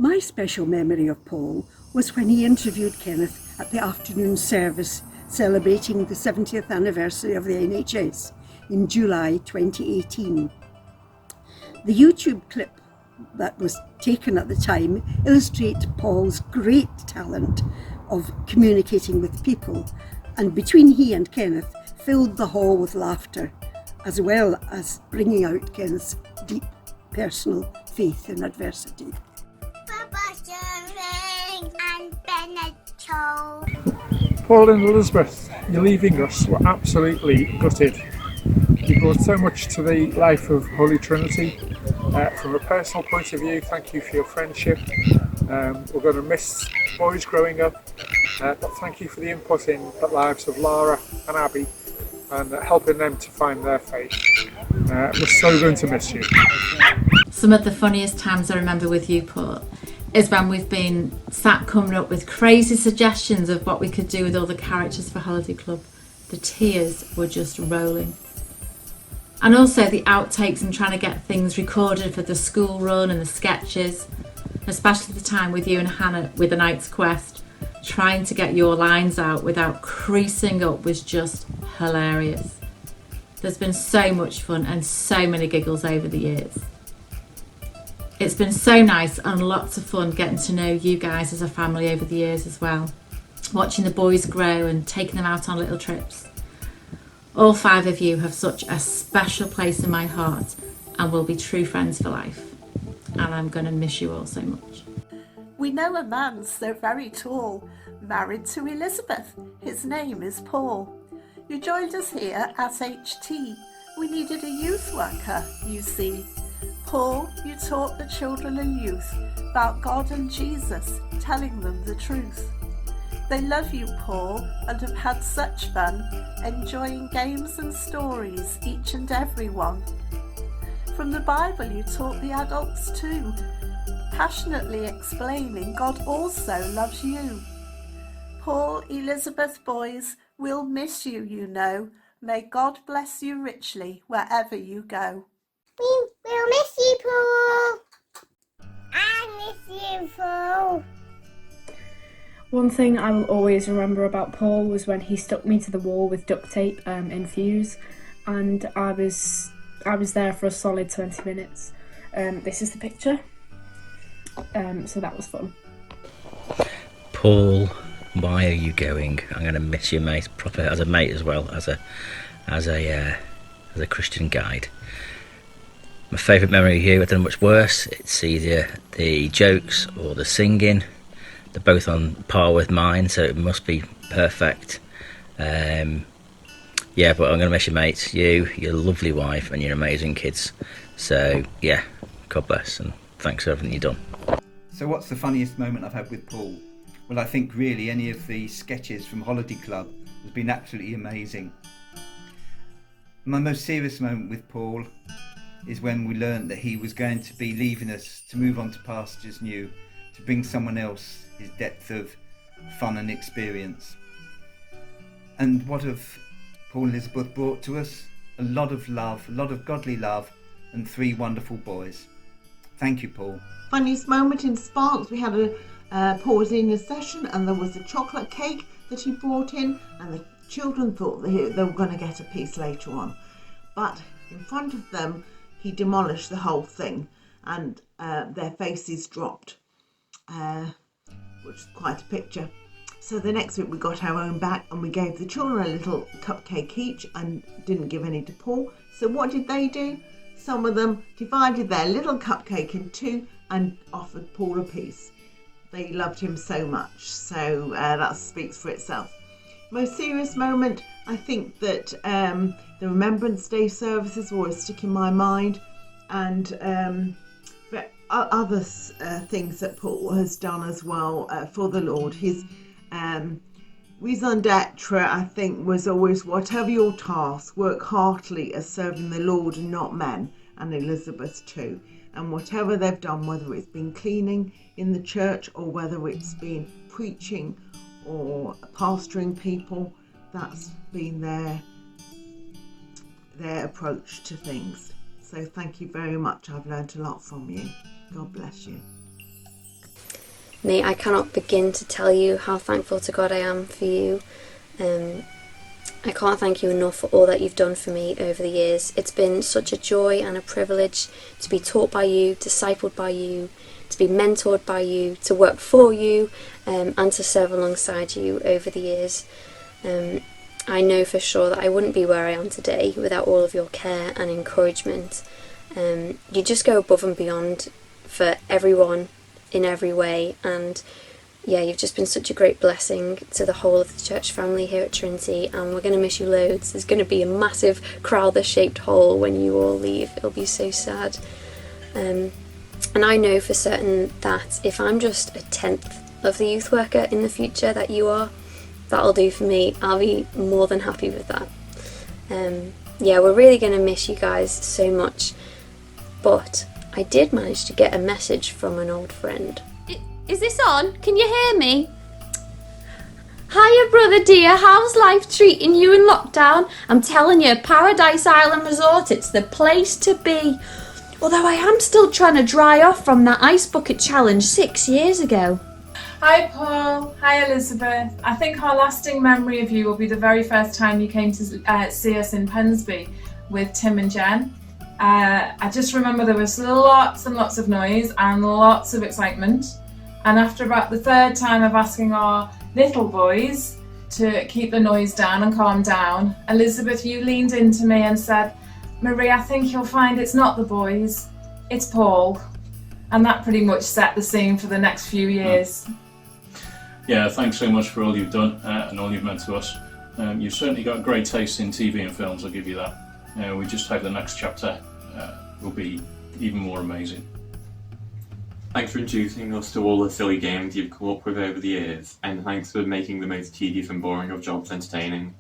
My special memory of Paul was when he interviewed Kenneth at the afternoon service celebrating the 70th anniversary of the NHS in July 2018. The YouTube clip that was taken at the time illustrates Paul's great talent of communicating with people, and between he and Kenneth filled the hall with laughter, as well as bringing out Kenneth's deep personal faith in adversity. And Benito. Paul and Elizabeth, you're leaving us. We're absolutely gutted. You brought so much to the life of Holy Trinity. From a personal point of view, thank you for your friendship. We're going to miss boys growing up, but thank you for the input in the lives of Lara and Abby and helping them to find their faith. We're so going to miss you. Some of the funniest times I remember with you, Paul, is when we've been sat coming up with crazy suggestions of what we could do with all the characters for Holiday Club. The tears were just rolling. And also the outtakes and trying to get things recorded for the school run and the sketches, especially the time with you and Hannah with The Knight's Quest. Trying to get your lines out without creasing up was just hilarious. There's been so much fun and so many giggles over the years. It's been so nice and lots of fun getting to know you guys as a family over the years as well. Watching the boys grow and taking them out on little trips. All 5 of you have such a special place in my heart and will be true friends for life. And I'm going to miss you all so much. We know a man so very tall, married to Elizabeth. His name is Paul. You joined us here at HT. We needed a youth worker, you see. Paul, you taught the children and youth about God and Jesus, telling them the truth. They love you, Paul, and have had such fun, enjoying games and stories, each and every one. From the Bible you taught the adults too, passionately explaining God also loves you. Paul, Elizabeth boys, we'll miss you, you know. May God bless you richly wherever you go. We'll miss you, Paul. I miss you, Paul. One thing I will always remember about Paul was when he stuck me to the wall with duct tape in Fuse, and I was there for a solid 20 minutes. This is the picture. So that was fun. Paul, why are you going? I'm going to miss you, mate. Proper as a mate as well as a Christian guide. My favourite memory of you, I've done much worse. It's either the jokes or the singing. They're both on par with mine, so it must be perfect. Yeah, but I'm going to miss you, mate. You, your lovely wife, and your amazing kids. So, yeah, God bless, and thanks for everything you've done. So what's the funniest moment I've had with Paul? Well, I think really any of the sketches from Holiday Club has been absolutely amazing. My most serious moment with Paul is when we learned that he was going to be leaving us to move on to pastures new, to bring someone else his depth of fun and experience. And what have Paul and Elizabeth brought to us? A lot of love, a lot of godly love, and 3 wonderful boys. Thank you, Paul. Funniest moment in Sparks, we had a Paulina session and there was a chocolate cake that he brought in, and the children thought they were going to get a piece later on. But in front of them, he demolished the whole thing, and their faces dropped, which is quite a picture. So the next week we got our own back and we gave the children a little cupcake each and didn't give any to Paul. So what did they do? Some of them divided their little cupcake in 2 and offered Paul a piece. They loved him so much, so that speaks for itself. Most serious moment, I think that the Remembrance Day services always stick in my mind, and but other things that Paul has done as well for the Lord. His raison d'etre, I think, was always, whatever your task, work heartily as serving the Lord and not men, and Elizabeth too. And whatever they've done, whether it's been cleaning in the church or whether it's been preaching or pastoring people, that's been their approach to things. So thank you very much. I've learned a lot from you. God bless you. Mate, I cannot begin to tell you how thankful to God I am for you. I can't thank you enough for all that you've done for me over the years. It's been such a joy and a privilege to be taught by you, discipled by you, to be mentored by you, to work for you, and to serve alongside you over the years. I know for sure that I wouldn't be where I am today without all of your care and encouragement. You just go above and beyond for everyone in every way, and yeah, you've just been such a great blessing to the whole of the church family here at Trinity, and we're going to miss you loads. There's going to be a massive Crowther-shaped hole when you all leave. It'll be so sad. And I know for certain that if I'm just a tenth of the youth worker in the future that you are, that'll do for me. I'll be more than happy with that. Yeah, we're really going to miss you guys so much. But I did manage to get a message from an old friend. Is this on? Can you hear me? Hiya, brother dear. How's life treating you in lockdown? I'm telling you, Paradise Island Resort, it's the place to be. Although I am still trying to dry off from that ice bucket challenge 6 years ago. Hi Paul, hi Elizabeth. I think our lasting memory of you will be the very first time you came to see us in Pensby with Tim and Jen. I just remember there was lots and lots of noise and lots of excitement. And after about the third time of asking our little boys to keep the noise down and calm down, Elizabeth, you leaned into me and said, Marie, I think you'll find it's not the boys, it's Paul. And that pretty much set the scene for the next few years. Yeah, thanks so much for all you've done and all you've meant to us. You've certainly got great taste in TV and films, I'll give you that. We just hope the next chapter will be even more amazing. Thanks for introducing us to all the silly games you've come up with over the years, and thanks for making the most tedious and boring of jobs entertaining.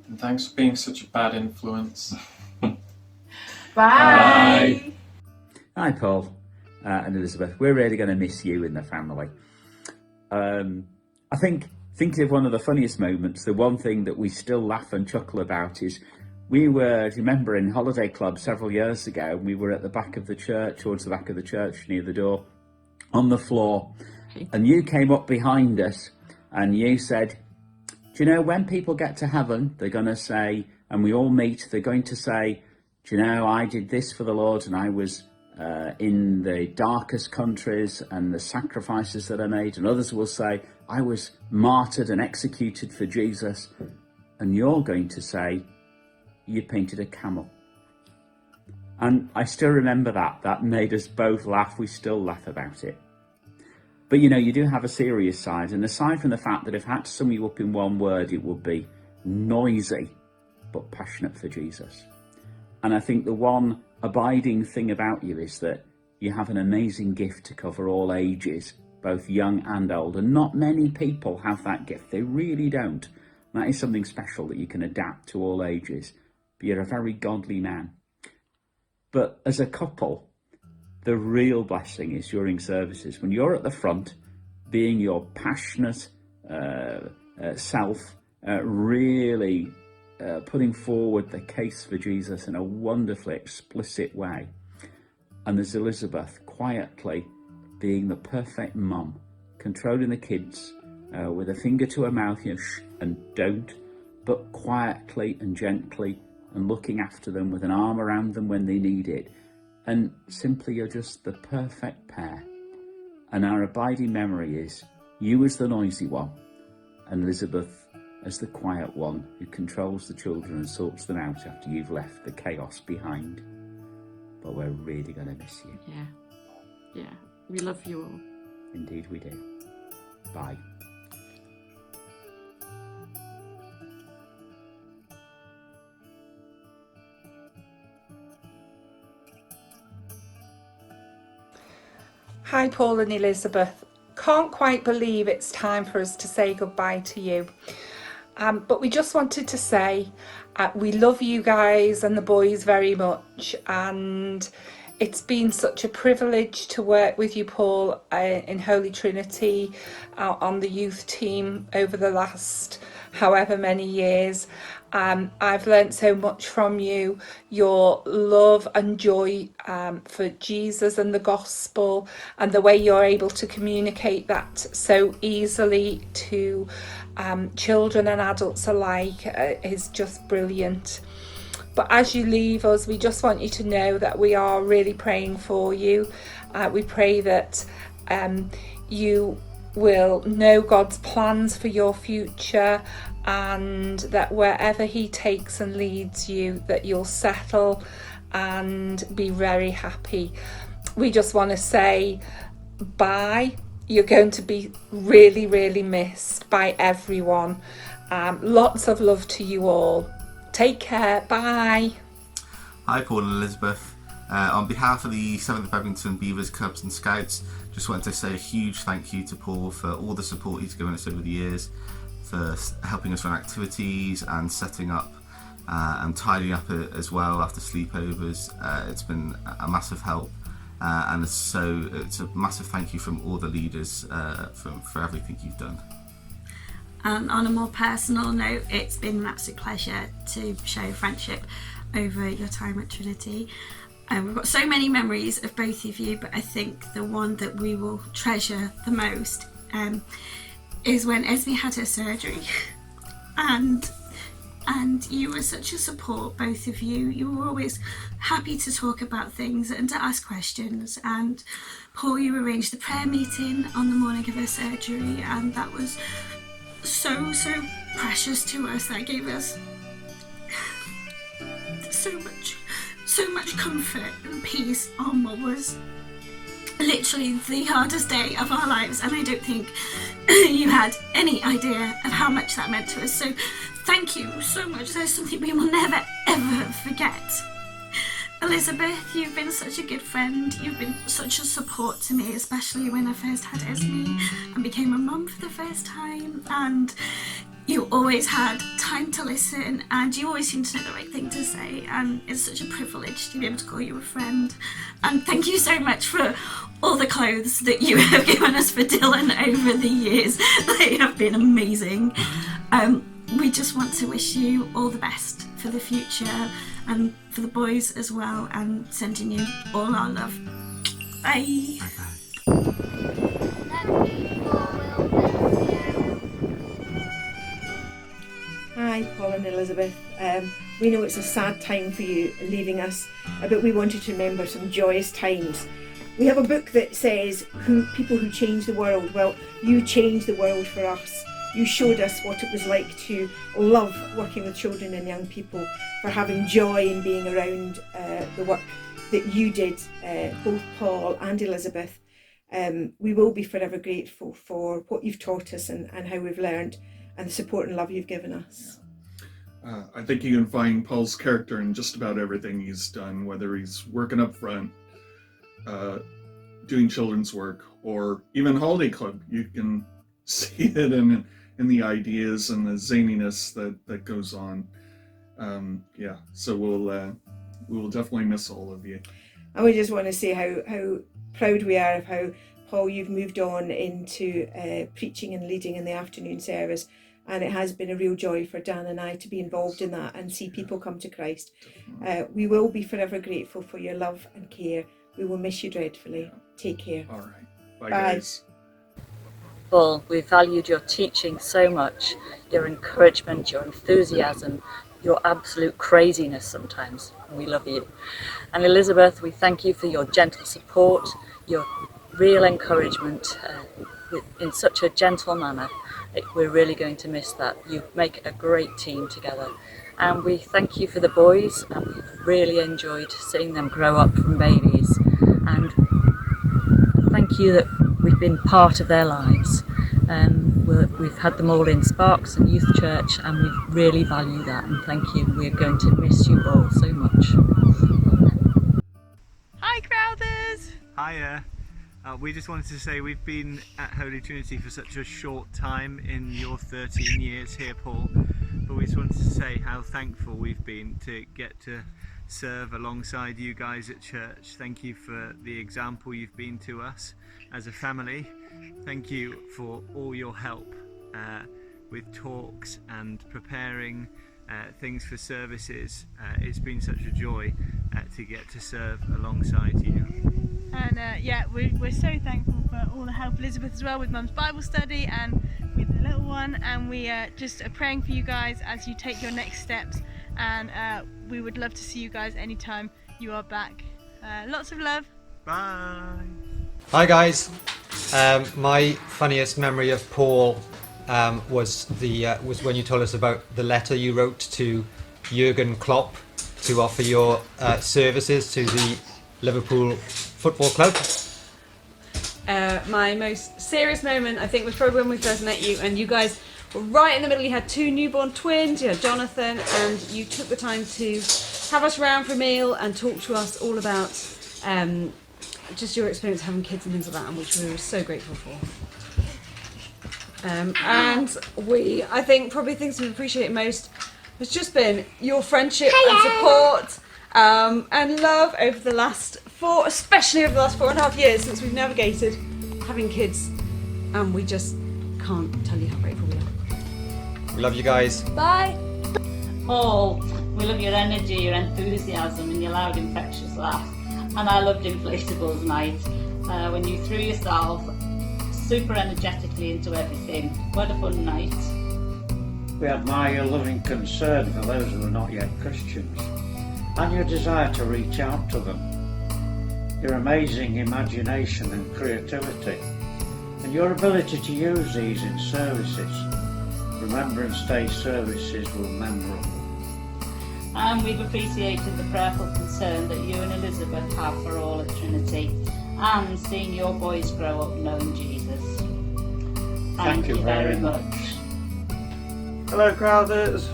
And thanks for being such a bad influence. Bye! Hi Paul and Elizabeth, we're really going to miss you in the family. I think, thinking of one of the funniest moments, the one thing that we still laugh and chuckle about is we were, remember, in Holiday Club several years ago, we were at the back of the church, towards the back of the church near the door, on the floor, and you came up behind us and you said, do you know, when people get to heaven, they're going to say, and we all meet, they're going to say, do you know, I did this for the Lord and I was in the darkest countries and the sacrifices that I made, and others will say, I was martyred and executed for Jesus, and you're going to say, you painted a camel. And I still remember that made us both laugh. We still laugh about it. But you know, you do have a serious side, and aside from the fact that if I had to sum you up in one word, it would be noisy, but passionate for Jesus. And I think the one abiding thing about you is that you have an amazing gift to cover all ages, both young and old, and not many people have that gift. They really don't. And that is something special, that you can adapt to all ages. But you're a very godly man. But as a couple, the real blessing is during services, when you're at the front, being your passionate self, really putting forward the case for Jesus in a wonderfully explicit way. And there's Elizabeth quietly being the perfect mum, controlling the kids with a finger to her mouth, you know, shh and don't, but quietly and gently, and looking after them with an arm around them when they need it. And simply, you're just the perfect pair. And our abiding memory is you as the noisy one, and Elizabeth as the quiet one who controls the children and sorts them out after you've left the chaos behind. But we're really going to miss you. Yeah, we love you all. Indeed we do. Bye. Hi Paul and Elizabeth. Can't quite believe it's time for us to say goodbye to you. But we just wanted to say we love you guys and the boys very much, and it's been such a privilege to work with you, Paul, in Holy Trinity, on the youth team over the last however many years. I've learnt so much from you, your love and joy for Jesus and the gospel, and the way you're able to communicate that so easily to children and adults alike is just brilliant. But as you leave us, we just want you to know that we are really praying for you. We pray that you will know God's plans for your future, and that wherever he takes and leads you, that you'll settle and be very happy. We just want to say bye. You're going to be really, really missed by everyone. Lots of love to you all. Take care. Bye. Hi Paul and Elizabeth. On behalf of the 7th Bevington Beavers, Cubs and Scouts, just wanted to say a huge thank you to Paul for all the support he's given us over the years, for helping us run activities and setting up and tidying up as well after sleepovers. It's been a massive help, and it's a massive thank you from all the leaders for everything you've done. And on a more personal note, it's been an absolute pleasure to show friendship over your time at Trinity. We've got so many memories of both of you, but I think the one that we will treasure the most is when Esme had her surgery, and you were such a support, both of you. You were always happy to talk about things and to ask questions. And Paul, you arranged the prayer meeting on the morning of her surgery, and that was so precious to us. That gave us so much comfort and peace on what was literally the hardest day of our lives, and I don't think you had any idea of how much that meant to us. So thank you so much. There's something we will never ever forget. Elizabeth, you've been such a good friend. You've been such a support to me, especially when I first had Esme and became a mum for the first time. And you always had time to listen, and you always seemed to know the right thing to say. And it's such a privilege to be able to call you a friend. And thank you so much for all the clothes that you have given us for Dylan over the years. They have been amazing. We just want to wish you all the best for the future, and for the boys as well, and sending you all our love. Bye. Hi Paul and Elizabeth. We know it's a sad time for you leaving us, but we wanted to remember some joyous times. We have a book that says people who change the world. Well, you changed the world for us. You showed us what it was like to love working with children and young people, for having joy in being around the work that you did, both Paul and Elizabeth. We will be forever grateful for what you've taught us and how we've learned, and the support and love you've given us. I think you can find Paul's character in just about everything he's done, whether he's working up front, doing children's work, or even Holiday Club. You can see it in the ideas and the zaniness that goes on. So we'll definitely miss all of you. And we just want to say how proud we are of how, Paul, you've moved on into preaching and leading in the afternoon service, and it has been a real joy for Dan and I to be involved in that and see people come to Christ. We will be forever grateful for your love and care. We will miss you dreadfully. Take care. All right. Bye. Guys. Paul, we valued your teaching so much, your encouragement, your enthusiasm, your absolute craziness sometimes. We love you. And Elizabeth, we thank you for your gentle support, your real encouragement in such a gentle manner. We're really going to miss that. You make a great team together. And we thank you for the boys, and we've really enjoyed seeing them grow up from babies. And thank you that we've been part of their lives. We've had them all in Sparks and Youth Church, and we really value that, and thank you. We're going to miss you all so much. Hi Crowthers! Hiya. We just wanted to say we've been at Holy Trinity for such a short time in your 13 years here, Paul, but we just wanted to say how thankful we've been to get to serve alongside you guys at church. Thank you for the example you've been to us as a family. Thank you for all your help with talks and preparing things for services. It's been such a joy to get to serve alongside you. And yeah, we're so thankful for all the help, Elizabeth, as well with Mum's Bible study and with the little one, and we just are praying for you guys as you take your next steps, and we would love to see you guys anytime you are back. Lots of love. Bye. Hi guys. My funniest memory of Paul was when you told us about the letter you wrote to Jurgen Klopp to offer your services to the Liverpool Football Club. My most serious moment, I think, was probably when we first met you, and you guys were right in the middle. You had 2 newborn twins, you had Jonathan, and you took the time to have us round for a meal and talk to us all about just your experience having kids and things like that, and which we were so grateful for. And I think probably things we've appreciated most has just been your friendship and support and love over the last especially over the last 4.5 years since we've navigated having kids, and we just can't tell you how grateful we are. We love you guys. Bye. Paul, we love your energy, your enthusiasm and your loud infectious laugh. And I loved Inflatables Night when you threw yourself super energetically into everything. What a fun night. We admire your loving concern for those who are not yet Christians, and your desire to reach out to them. Your amazing imagination and creativity, and your ability to use these in services. Remembrance Day services were memorable. And we've appreciated the prayerful concern that you and Elizabeth have for all at Trinity, and seeing your boys grow up knowing Jesus. Thank you very much. Hello Crowthers.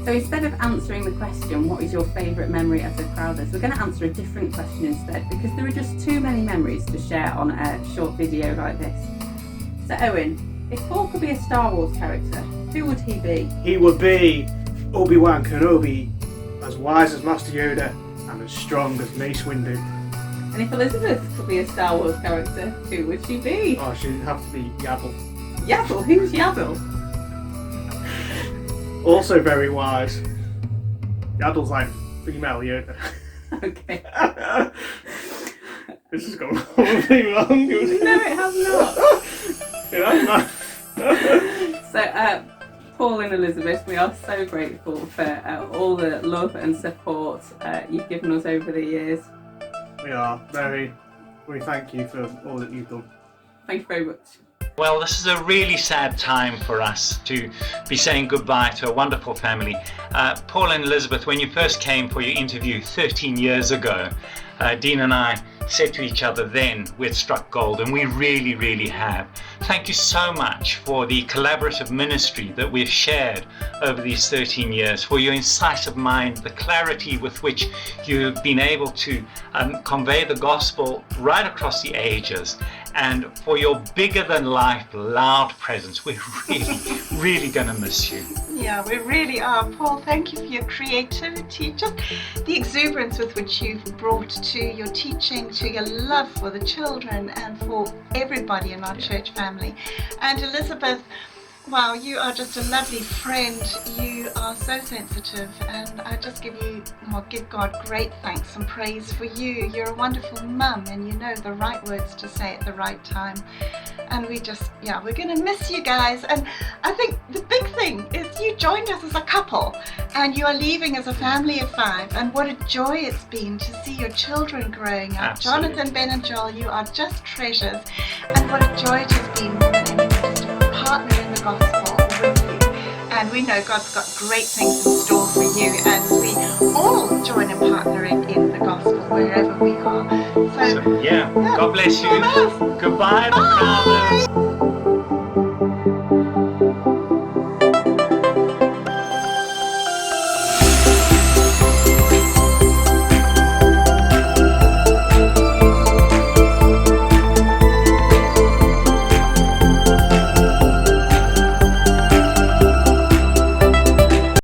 So instead of answering the question, what is your favourite memory as a Crowthers, we're going to answer a different question instead, because there are just too many memories to share on a short video like this. So Owen, if Paul could be a Star Wars character, who would he be? He would be Obi-Wan Kenobi, as wise as Master Yoda and as strong as Mace Windu. And if Elizabeth could be a Star Wars character, who would she be? Oh, she'd have to be Yaddle. Yaddle? Who's Yaddle? Also very wise. Yaddle's like female Yoda. Okay. This has gone horribly wrong. No, it has not. It has not. So, Paul and Elizabeth, we are so grateful for all the love and support you've given us over the years. We are we thank you for all that you've done. Thank you very much. Well, this is a really sad time for us to be saying goodbye to a wonderful family. Paul and Elizabeth, when you first came for your interview 13 years ago, Dean and I said to each other then, we'd struck gold, and we really, really have. Thank you so much for the collaborative ministry that we've shared over these 13 years, for your incisive mind, the clarity with which you've been able to convey the gospel right across the ages, and for your bigger than life, loud presence. We're really, really going to miss you. Yeah, we really are. Paul, thank you for your creativity, just the exuberance with which you've brought to your teaching, to your love for the children and for everybody in our church family. And Elizabeth, wow, you are just a lovely friend. You are so sensitive, and I just give God great thanks and praise for you. You're a wonderful mum, and you know the right words to say at the right time. And we're going to miss you guys. And I think the big thing is you joined us as a couple, and you are leaving as a family of 5. And what a joy it's been to see your children growing up. Absolutely. Jonathan, Ben, and Joel, you are just treasures. And what a joy it has been to partner in the gospel with you. And we know God's got great things in store for you, and we all join in partnering in the gospel wherever we are. So yeah, God bless you. Goodbye, Bye.